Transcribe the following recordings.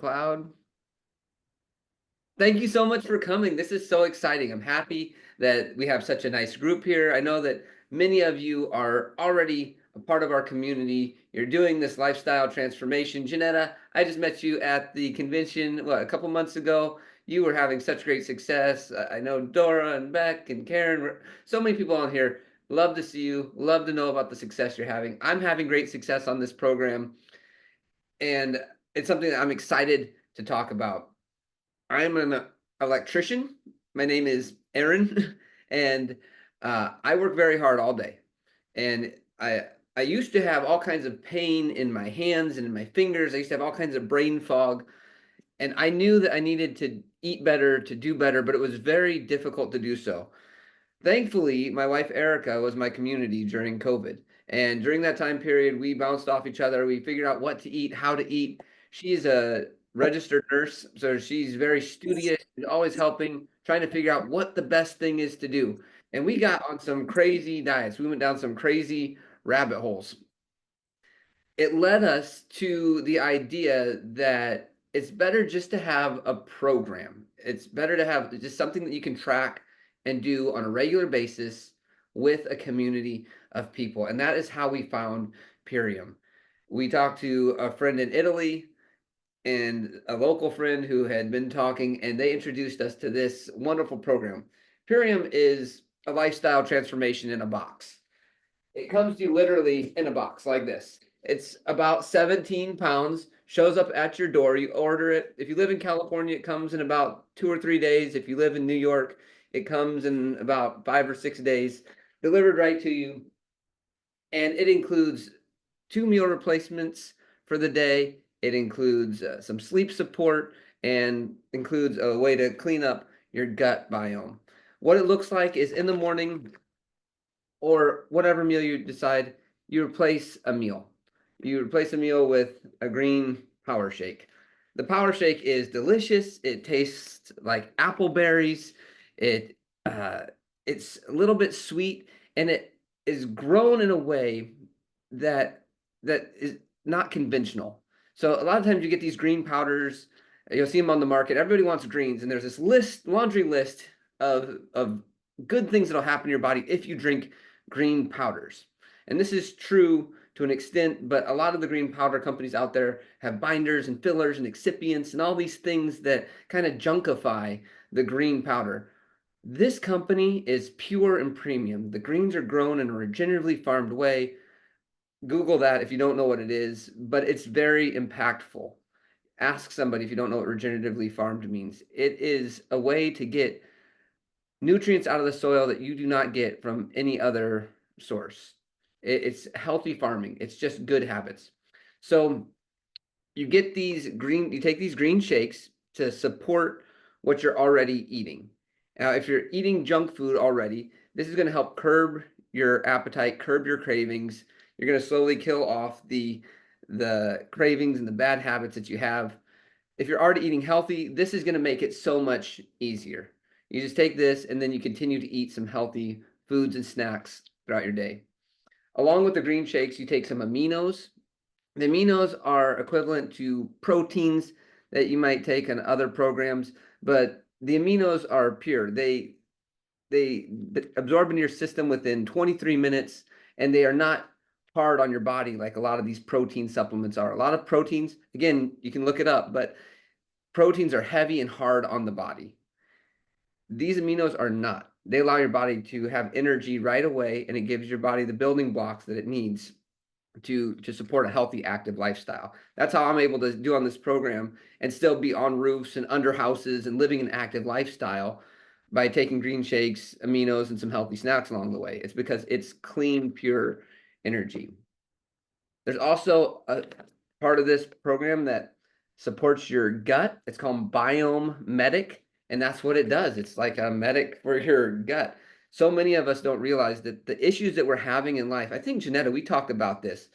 cloud. Thank you so much for coming. This is so exciting. I'm happy that we have such a nice group here. I know that many of you are already a part of our community. You're doing this lifestyle transformation. Johnetta, I just met you at the convention, a couple months ago. You were having such great success. I know Dora and Beck and Karen, so many people on here. Love to see you. Love to know about the success you're having. I'm having great success on this program, and it's something that I'm excited to talk about. I'm an electrician. My name is Aaron, and I work very hard all day. And I used to have all kinds of pain in my hands and in my fingers. I used to have all kinds of brain fog, and I knew that I needed to eat better, to do better, but it was very difficult to do so. Thankfully, my wife Erica was my community during COVID. And during that time period, we bounced off each other. We figured out what to eat, how to eat. She's a registered nurse, so she's very studious, she's always helping, trying to figure out what the best thing is to do. And we got on some crazy diets. We went down some crazy rabbit holes. It led us to the idea that it's better just to have a program. It's better to have just something that you can track and do on a regular basis with a community of people. And that is how we found Purium. We talked to a friend in Italy and a local friend who had been talking, and they introduced us to this wonderful program. Purium is a lifestyle transformation in a box. It comes to you literally in a box like this. It's about 17 pounds, shows up at your door. You order it. If you live in California, it comes in about 2 or 3 days. If you live in New York, it comes in about 5 or 6 days, delivered right to you. And it includes 2 meal replacements for the day. It includes some sleep support and includes a way to clean up your gut biome. What it looks like is in the morning, or whatever meal you decide, you replace a meal. You replace a meal with a green power shake. The power shake is delicious. It tastes like apple berries. It it's a little bit sweet, and it is grown in a way that is not conventional. So a lot of times you get these green powders, you'll see them on the market. Everybody wants greens, and there's this laundry list of good things that'll happen to your body if you drink green powders. And this is true to an extent, but a lot of the green powder companies out there have binders and fillers and excipients and all these things that kind of junkify the green powder. This company is pure and premium. The greens are grown in a regeneratively farmed way. Google that if you don't know what it is, but it's very impactful. Ask somebody if you don't know what regeneratively farmed means. It is a way to get nutrients out of the soil that you do not get from any other source. It's healthy farming. It's just good habits. So you take these green shakes to support what you're already eating. Now, if you're eating junk food already, this is going to help curb your appetite, curb your cravings. You're going to slowly kill off the cravings and the bad habits that you have. If you're already eating healthy, this is going to make it so much easier. You just take this and then you continue to eat some healthy foods and snacks throughout your day. Along with the green shakes, you take some aminos. The aminos are equivalent to proteins that you might take on other programs, but the aminos are pure. They absorb into your system within 23 minutes, and they are not hard on your body like a lot of these protein supplements are. A lot of proteins, again, you can look it up, but proteins are heavy and hard on the body. These aminos are not. They allow your body to have energy right away, and it gives your body the building blocks that it needs to support a healthy, active lifestyle. That's how I'm able to do on this program and still be on roofs and under houses and living an active lifestyle by taking green shakes, aminos, and some healthy snacks along the way. It's because it's clean, pure energy. There's also a part of this program that supports your gut. It's called Biome Medic, and that's what it does. It's like a medic for your gut. So many of us don't realize that the issues that we're having in life, I think, Johnetta, we talked about this.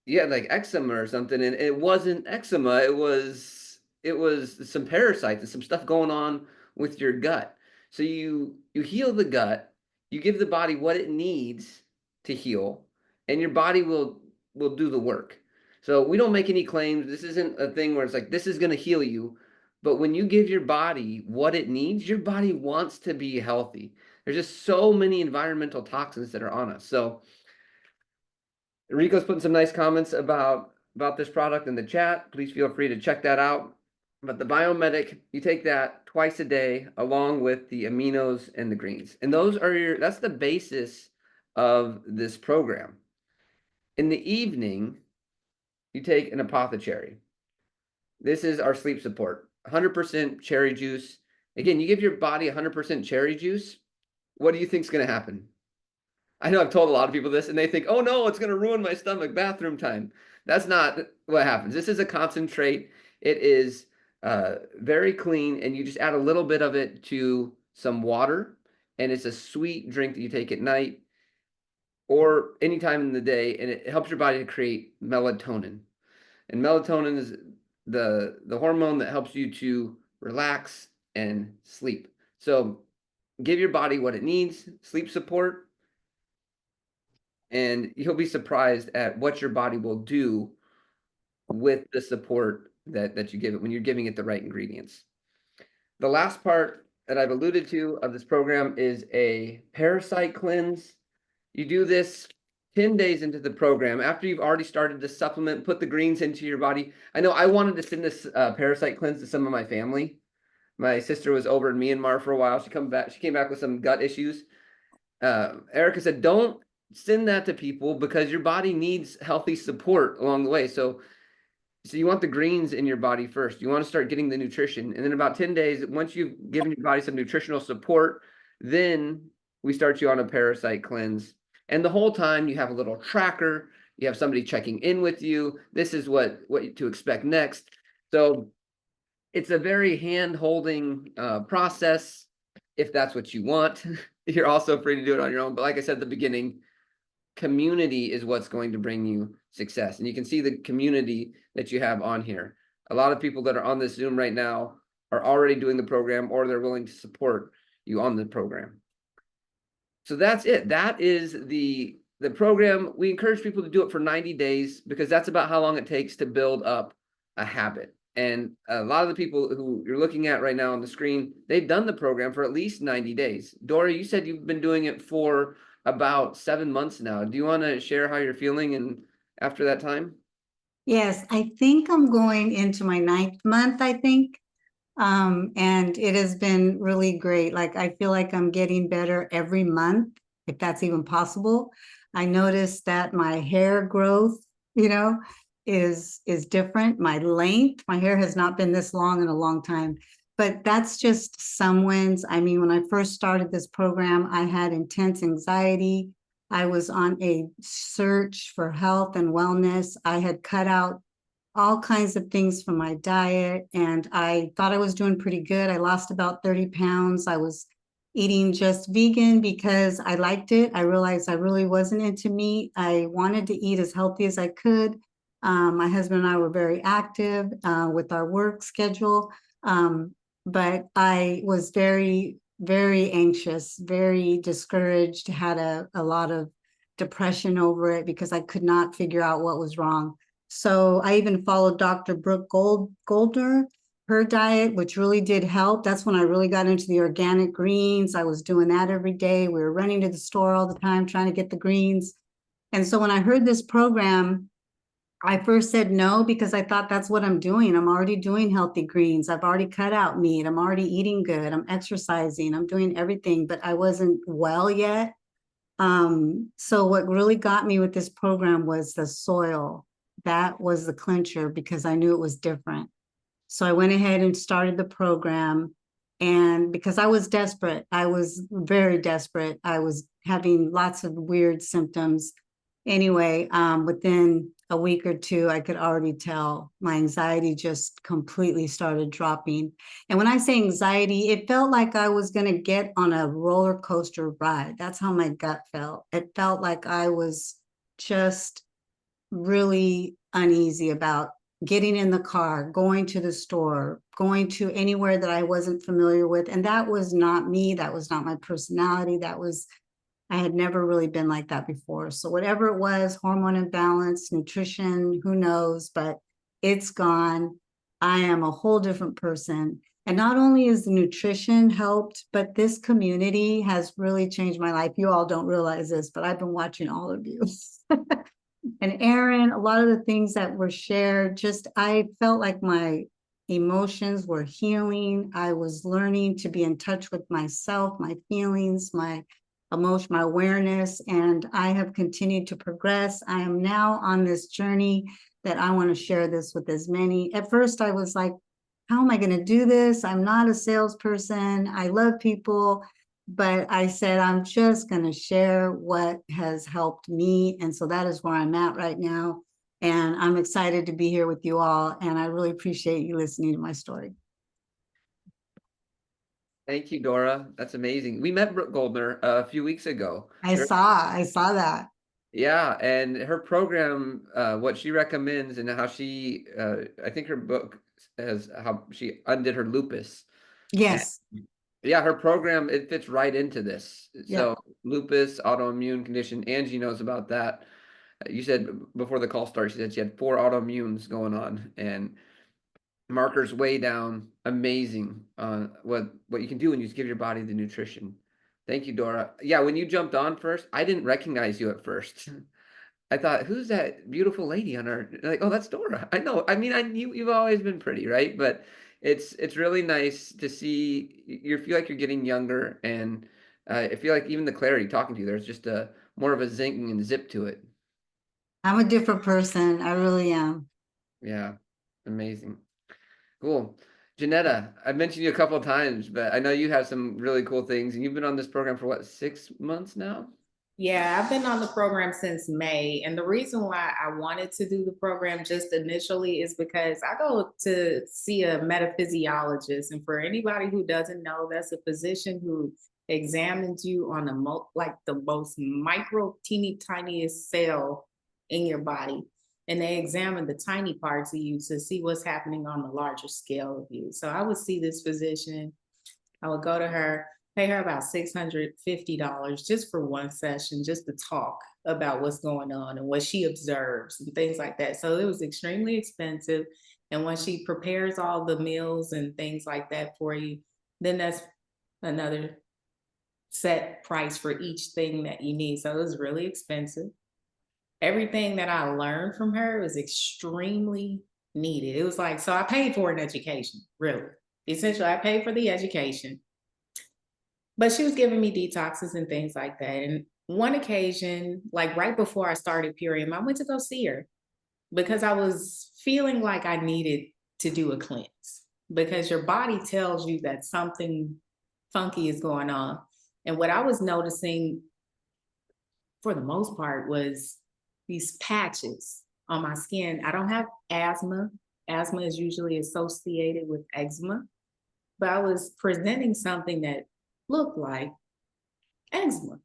You had like eczema or something, and it wasn't eczema. It was some parasites and some stuff going on with your gut. So you heal the gut, you give the body what it needs to heal, and your body will do the work. So we don't make any claims. This isn't a thing where it's like, this is going to heal you. But when you give your body what it needs, your body wants to be healthy. There's just so many environmental toxins that are on us. So Rico's putting some nice comments about this product in the chat. Please feel free to check that out. But the Biomedic, you take that twice a day along with the aminos and the greens. And that's the basis of this program. In the evening, you take an apothecary. This is our sleep support. 100% cherry juice. Again, you give your body 100% cherry juice, what do you think is going to happen? I know I've told a lot of people this, and they think, oh no, it's going to ruin my stomach, bathroom time. That's not what happens. This is a concentrate. It is very clean, and you just add a little bit of it to some water, and it's a sweet drink that you take at night or anytime in the day, and it helps your body to create melatonin. And melatonin is the hormone that helps you to relax and sleep. So give your body what it needs, sleep support, and you'll be surprised at what your body will do with the support that you give it when you're giving it the right ingredients. The last part that I've alluded to of this program is a parasite cleanse. You do this 10 days into the program after you've already started to supplement, put the greens into your body. I know I wanted to send this parasite cleanse to some of my family. My sister was over in Myanmar for a while. She came back with some gut issues. Erica said, don't send that to people because your body needs healthy support along the way. So you want the greens in your body first. You want to start getting the nutrition. And then about 10 days, once you've given your body some nutritional support, then we start you on a parasite cleanse. And the whole time you have a little tracker. You have somebody checking in with you. This is what to expect next. So it's a very hand-holding process if that's what you want. You're also free to do it on your own. But like I said at the beginning, community is what's going to bring you success. And you can see the community that you have on here. A lot of people that are on this Zoom right now are already doing the program, or they're willing to support you on the program. So that's it. That is the program. We encourage people to do it for 90 days because that's about how long it takes to build up a habit. And a lot of the people who you're looking at right now on the screen, they've done the program for at least 90 days. Dora, you said you've been doing it for about 7 months now. Do you want to share how you're feeling and after that time? Yes, I think I'm going into my 9th month, I think. And it has been really great. Like, I feel like I'm getting better every month, if that's even possible. I noticed that my hair growth, is different. My length, my hair has not been this long in a long time, but that's just some wins. I mean, when I first started this program, I had intense anxiety. I was on a search for health and wellness. I had cut out all kinds of things from my diet, and I thought I was doing pretty good. I lost about 30 pounds. I was eating just vegan because I liked it. I realized I really wasn't into meat. I wanted to eat as healthy as I could. My husband and I were very active with our work schedule, but I was very, very anxious, very discouraged, had a lot of depression over it because I could not figure out what was wrong. So I even followed Dr. Brooke Goldner, her diet, which really did help. That's when I really got into the organic greens. I was doing that every day. We were running to the store all the time trying to get the greens. And so when I heard this program, I first said no because I thought that's what I'm doing. I'm already doing healthy greens. I've already cut out meat. I'm already eating good. I'm exercising. I'm doing everything, but I wasn't well yet. So what really got me with this program was the soil. That was the clincher because I knew it was different. So I went ahead and started the program. And because I was desperate, I was very desperate. I was having lots of weird symptoms. Anyway, within a week or two, I could already tell my anxiety just completely started dropping. And when I say anxiety, it felt like I was going to get on a roller coaster ride. That's how my gut felt. It felt like I was just really uneasy about getting in the car, going to the store, going to anywhere that I wasn't familiar with. And that was not me. That was not my personality. I had never really been like that before. So whatever it was, hormone imbalance, nutrition, who knows, but it's gone. I am a whole different person. And not only is the nutrition helped, but this community has really changed my life. You all don't realize this, but I've been watching all of you. And Aaron, a lot of the things that were shared, just I felt like my emotions were healing. I was learning to be in touch with myself, my feelings, my emotion, my awareness, and I have continued to progress. I am now on this journey that I want to share this with as many. At first, I was like, how am I going to do this? I'm not a salesperson. I love people. But I said, I'm just going to share what has helped me. And so that is where I'm at right now. And I'm excited to be here with you all. And I really appreciate you listening to my story. Thank you, Dora. That's amazing. We met Brooke Goldner a few weeks ago. I saw that. Yeah, and her program, what she recommends and how she, I think her book has how she undid her lupus. And Yes. yeah, her program, it fits right into this. Yeah. So lupus, autoimmune condition, Angie knows about that. You said before the call started, she said she had 4 autoimmunes going on and markers way down. Amazing what you can do when you just give your body the nutrition. Thank you, Dora. Yeah, when you jumped on first, I didn't recognize you at first. I thought, who's that beautiful lady on our like, oh, that's Dora. I know. I mean, I knew you've always been pretty, right? But it's really nice to see you feel like you're getting younger, and I feel like even the clarity talking to you, there's just a more of a zing and zip to it. I'm a different person. I really am. Yeah, amazing. Cool. Johnetta, I've mentioned you a couple of times, but I know you have some really cool things, and you've been on this program for what, 6 months now? Yeah, I've been on the program since May. And the reason why I wanted to do the program just initially is because I go to see a metaphysiologist. And for anybody who doesn't know, that's a physician who examines you on like the most micro, teeny tiniest cell in your body. And they examine the tiny parts of you to see what's happening on the larger scale of you. So I would see this physician, I would go to her, pay her about $650 just for one session, just to talk about what's going on and what she observes and things like that. So it was extremely expensive. And when she prepares all the meals and things like that for you, then that's another set price for each thing that you need. So it was really expensive. Everything that I learned from her was extremely needed. It was like, so I paid for an education, really. Essentially, I paid for the education. But she was giving me detoxes and things like that. And one occasion, like right before I started Purium, I went to go see her because I was feeling like I needed to do a cleanse because your body tells you that something funky is going on. And what I was noticing for the most part was these patches on my skin. I don't have asthma. Asthma is usually associated with eczema, but I was presenting something that looked like eczema.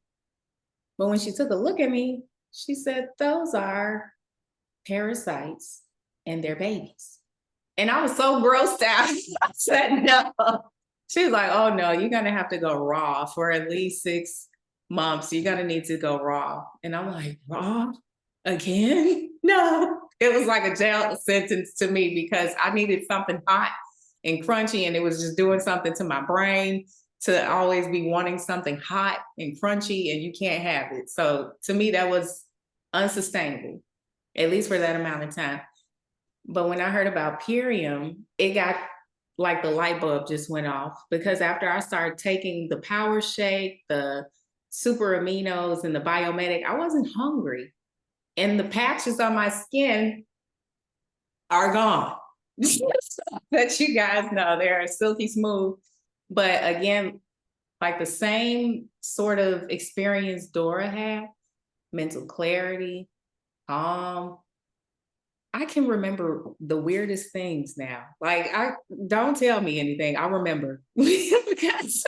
But when she took a look at me, she said, those are parasites and their babies. And I was so grossed out. I said, no. She was like, oh no, you're gonna have to go raw for at least 6 months. You're gonna need to go raw. And I'm like, raw again? No. It was like a jail sentence to me because I needed something hot and crunchy, and it was just doing something to my brain to always be wanting something hot and crunchy, and you can't have it. So to me, that was unsustainable, at least for that amount of time. But when I heard about Purium, it got like the light bulb just went off because after I started taking the Power Shake, the super aminos, and the Biomedic, I wasn't hungry. And the patches on my skin are gone. That you guys know, they're silky smooth. But again, like the same sort of experience Dora had, mental clarity, calm. I can remember the weirdest things now. Like, I don't tell me anything. I remember because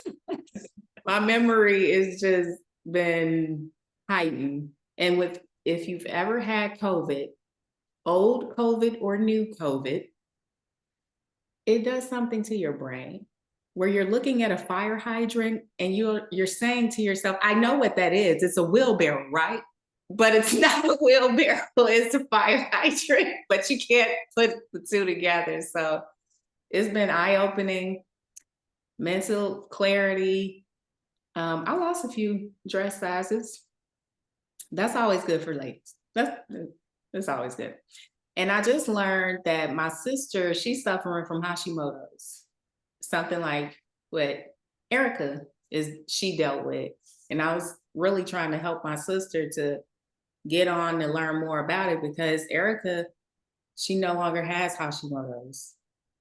my memory is just been heightened. And with if you've ever had COVID, old COVID or new COVID, it does something to your brain. where you're looking at a fire hydrant and you're saying to yourself, I know what that is. It's a wheelbarrow, right? But it's not a wheelbarrow, it's a fire hydrant, but you can't put the two together. So it's been eye-opening, mental clarity. I lost a few dress sizes. That's always good for ladies. That's always good. And I just learned that my sister, she's suffering from Hashimoto's, something like what Erica she dealt with. And I was really trying to help my sister to get on and learn more about it because Erica, she no longer has Hashimoto's.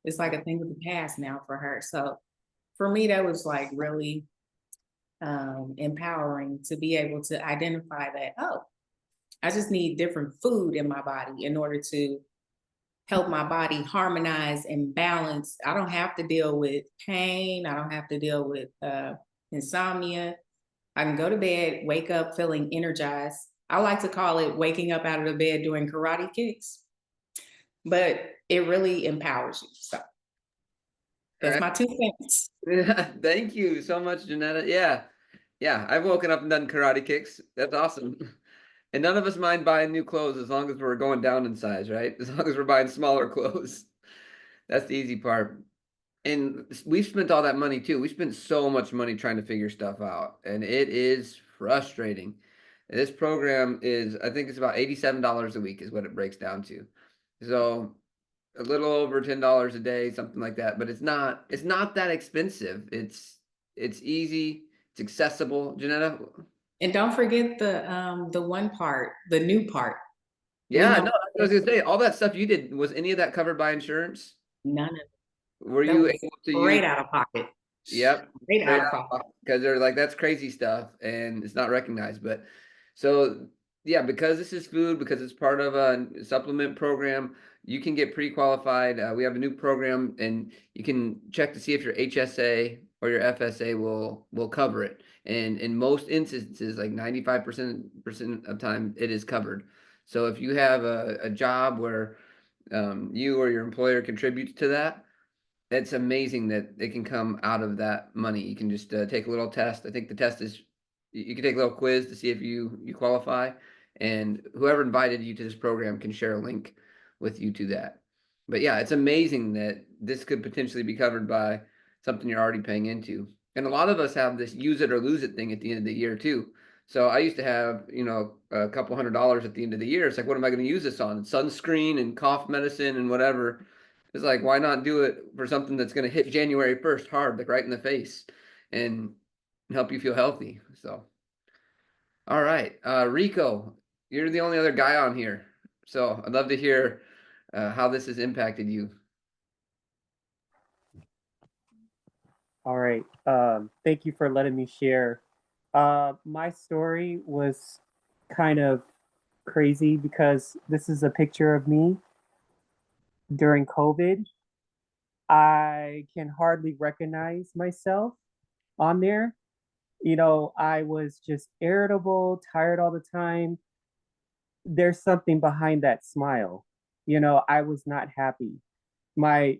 It's like a thing of the past now for her. So for me, that was like really empowering to be able to identify that, oh, I just need different food in my body in order to help my body harmonize and balance. I don't have to deal with pain. I don't have to deal with insomnia. I can go to bed, wake up feeling energized. I like to call it waking up out of the bed doing karate kicks, but it really empowers you. So that's my 2 cents. Yeah, thank you so much, Johnetta. Yeah. Yeah, I've woken up and done karate kicks. That's awesome. And none of us mind buying new clothes as long as we're going down in size, right? As long as we're buying smaller clothes. That's the easy part. And we've spent all that money too. We spent so much money trying to figure stuff out, and it is frustrating. This program is, I think it's about $87 a week is what it breaks down to. So a little over $10 a day, something like that. But it's not that expensive. It's easy, it's accessible. Janetta? And don't forget the one part, the new part. Yeah, no, I was gonna say all that stuff you did, was any of that covered by insurance? None of it. Were That you was able to straight use? out of pocket. Yep. Straight out of pocket. Because they're like, that's crazy stuff and it's not recognized. But so yeah, because this is food, because it's part of a supplement program, you can get pre-qualified. We have a new program and you can check to see if your HSA or your FSA will cover it. And in most instances, like 95% of time, it is covered. So if you have a job where you or your employer contributes to that, it's amazing that it can come out of that money. You can just take a little test. I think the test is you can take a little quiz to see if you qualify, and whoever invited you to this program can share a link with you to that. But yeah, it's amazing that this could potentially be covered by something you're already paying into. And a lot of us have this use it or lose it thing at the end of the year too. So I used to have, a couple $100 at the end of the year. It's like, what am I going to use this on? Sunscreen and cough medicine and whatever. It's like, why not do it for something that's going to hit January 1st hard, like right in the face, and help you feel healthy? So, all right, Recco, you're the only other guy on here, so I'd love to hear how this has impacted you. All right. Thank you for letting me share. My story was kind of crazy because this is a picture of me during COVID. I can hardly recognize myself on there. I was just irritable, tired all the time. There's something behind that smile. I was not happy. My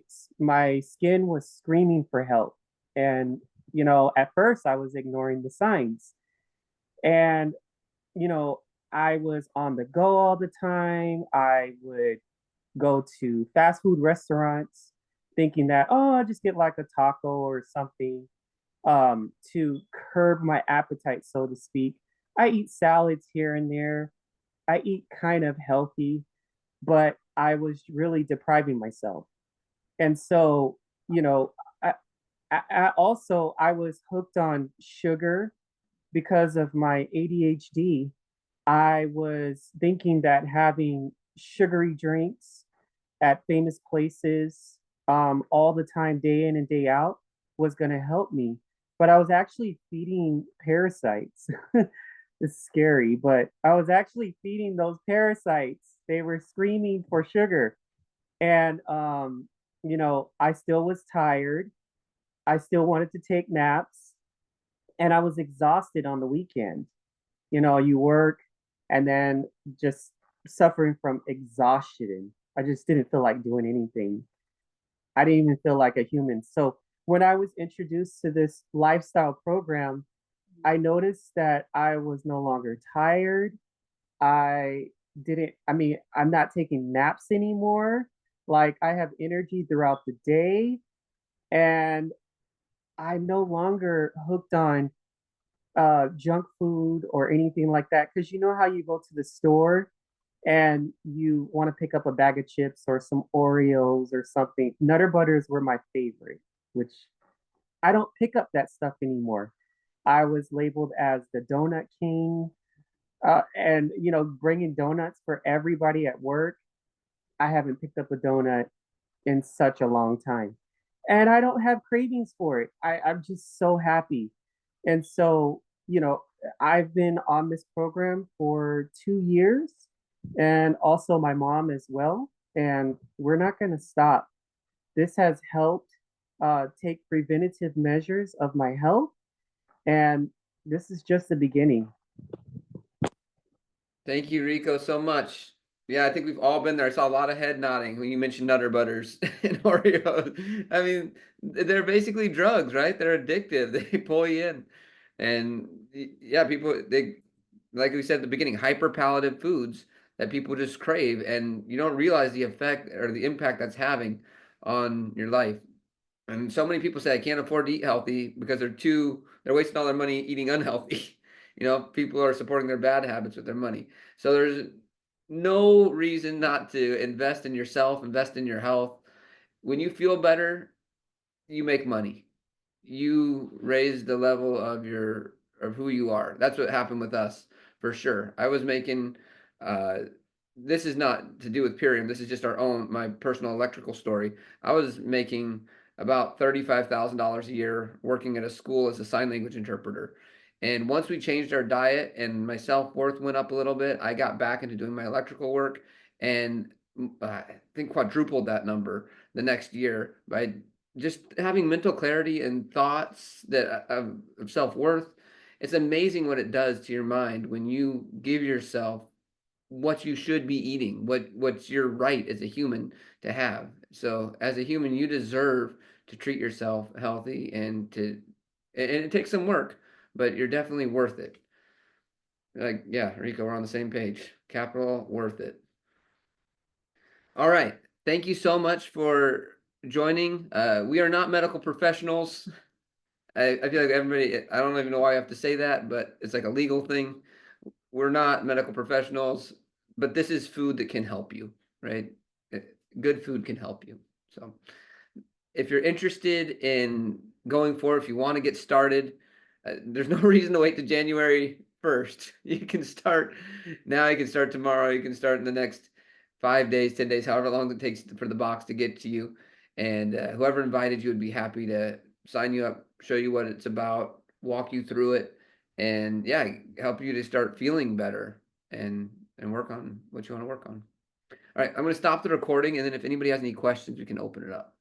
skin was screaming for help. And, at first I was ignoring the signs. And, I was on the go all the time. I would go to fast food restaurants thinking that, oh, I'll just get like a taco or something to curb my appetite, so to speak. I eat salads here and there. I eat kind of healthy, but I was really depriving myself. And so, I, I was hooked on sugar because of my ADHD. I was thinking that having sugary drinks at famous places all the time, day in and day out, was going to help me. But I was actually feeding parasites. It's scary, but I was actually feeding those parasites. They were screaming for sugar. And, I still was tired. I still wanted to take naps. And I was exhausted on the weekend. You work and then just suffering from exhaustion. I just didn't feel like doing anything. I didn't even feel like a human. So when I was introduced to this lifestyle program, I noticed that I was no longer tired. I I mean, I'm not taking naps anymore. Like, I have energy throughout the day, and I'm no longer hooked on junk food or anything like that. Because you know how you go to the store and you want to pick up a bag of chips or some Oreos or something. Nutter Butters were my favorite, which I don't pick up that stuff anymore. I was labeled as the donut king, and you know, bringing donuts for everybody at work. I haven't picked up a donut in such a long time, and I don't have cravings for it. I'm just so happy, and so you know, I've been on this program for 2 years, and also my mom as well, and we're not going to stop. This has helped take preventative measures of my health, and this is just the beginning. Thank you, Rico, so much. Yeah, I think we've all been there. I saw a lot of head nodding when you mentioned Nutter Butters and Oreos. I mean, they're basically drugs, right? They're addictive. They pull you in. And yeah, people, they, like we said at the beginning, hyper-palative foods that people just crave, and you don't realize the effect or the impact that's having on your life. And so many people say I can't afford to eat healthy because they're wasting all their money eating unhealthy. You know, people are supporting their bad habits with their money. So there's no reason not to invest in yourself, invest in your health. When you feel better, you make money. You raise the level of who you are. That's what happened with us for sure. I was making uh this is not to do with Purium. This is just my personal electrical story. I was making about $35,000 a year working at a school as a sign language interpreter. And once we changed our diet and my self-worth went up a little bit, I got back into doing my electrical work and I think quadrupled that number the next year by just having mental clarity and thoughts that of self-worth. It's amazing what it does to your mind when you give yourself what you should be eating, what's your right as a human to have. So as a human, you deserve to treat yourself healthy and it takes some work, but you're definitely worth it. Like, yeah, Rico, we're on the same page. Capital worth it. All right. Thank you so much for joining. We are not medical professionals. I feel like everybody, I don't even know why I have to say that, but it's like a legal thing. We're not medical professionals, but this is food that can help you, right? Good food can help you. So if you're interested in going forward, if you want to get started, there's no reason to wait to January 1st. You can start now, you can start tomorrow, you can start in the next 5 days, 10 days, however long it takes for the box to get to you. And whoever invited you would be happy to sign you up, show you what it's about, walk you through it, and yeah, help you to start feeling better and work on what you want to work on. All right, I'm going to stop the recording, and then if anybody has any questions, we can open it up.